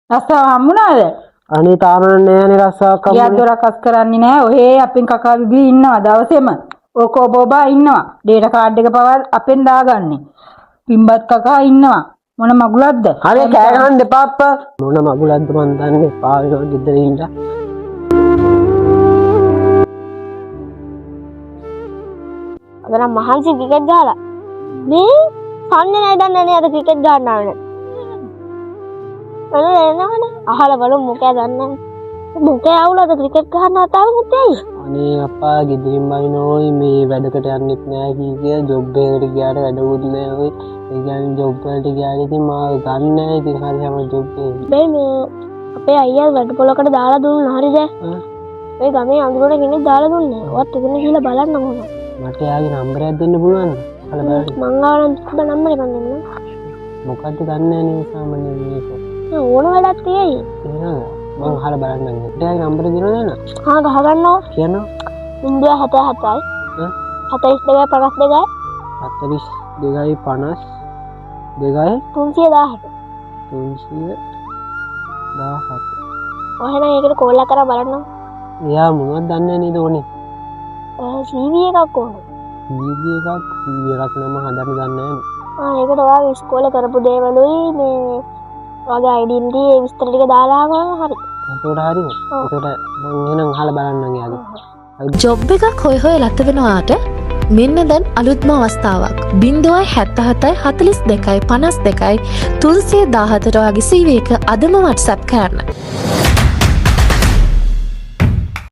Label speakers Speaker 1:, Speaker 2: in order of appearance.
Speaker 1: රස්සාව හම්බුණාද?
Speaker 2: අනේ තාම නෑනේ රස්සාවක්
Speaker 1: ගියා දොරක් අස් කරන්නේ නෑ. ඔහේ අපෙන් කකා විවි ඉන්නවා දවසෙම. ඕකෝ බෝබා ඉන්නවා. ඩේටා කාඩ් එක පවා අපෙන් දාගන්නේ. පින්බත් කකා ඉන්නවා. මොන මගුලක්ද?
Speaker 2: අනේ කෑ ගහන්න දෙපා අප්පා. මොන මගුලක්ද මන් දන්නේ. පාවෙනවා ගෙදර ඉඳලා.
Speaker 3: අද මහන්සි ක්‍රිකට් ගහලා. මේ කන්නේ නැහැ දන්නේ නැහැ අද ක්‍රිකට් ගහන්න ආවේ. එනවනේ අහලා බලමු මොකද දන්නේ. මොකේ ආවුලද ක්‍රිකට් ගහන්න ආතාවුත් ඇයි?
Speaker 2: අනේ අප්පා ගෙදරින් බයිනෝයි මේ වැඩකට යන්නෙත් නෑ කීකිය ජොබ් එකකට ගියාට වැඩකුත් නෑ ඔය. ඒ කියන්නේ ජොබ් වලට ගියාට ඉතින් මාව ගන්න නෑ ඉතින් හරියම ජොබ් එක.
Speaker 3: මේ අපේ අයියා වැඩ පොලකට දාලා දුන්නා හරිද? මේ ගමේ අඳුරට කෙනෙක් දාලා දුන්නේ. ඔවත් එතන ගිහලා බලන්න ඕන.
Speaker 2: මට එයාගේ නම්බරයක් දෙන්න පුළුවන්ද? අහලා බලන්න.
Speaker 3: මං ආවනම් තිබ්බ නම්බරේ මන් දෙන්න.
Speaker 2: මොකද්ද දන්නේ නෑ නේ සාමාන්‍යයෙන් මේක.
Speaker 3: ඕන වැඩක් තියෙයි.
Speaker 2: එහෙනම් මං අහලා බලන්නම්. එයාගේ නම්බර දිනවද නේද?
Speaker 3: හා ගහගන්නවා.
Speaker 2: කියනවා.
Speaker 3: 077යි. 42 52යි.
Speaker 2: 42යි 52යි
Speaker 3: 317.
Speaker 2: 317.
Speaker 3: ඔහෙනම් ඒකට කෝල් එකක් කරලා බලන්න.
Speaker 2: එයා මොනවද දන්නේ නේද ඕනේ?
Speaker 3: CV එකක් ඕන.
Speaker 2: CV එකක් නම හදන්න දන්නේ නැහැ.
Speaker 3: ඒකට ඔයාගේ ඉස්කෝලේ කරපු දේවලුයි මේ ඔයාගේ ඩෙන්ටි ඒ විස්තර ටික දාලා ආවම හරි.
Speaker 2: ඒකට හරිද? ඒකට මම එහෙනම් අහලා බලන්නම් එයාගේ.
Speaker 4: ජොබ් එකක් හොය හොය ලත වෙනවාට මෙන්න දැන් අලුත්ම අවස්ථාවක්. 077යි 42යි 52යි 317ට වගේ CV එක අදම WhatsApp කරන්න.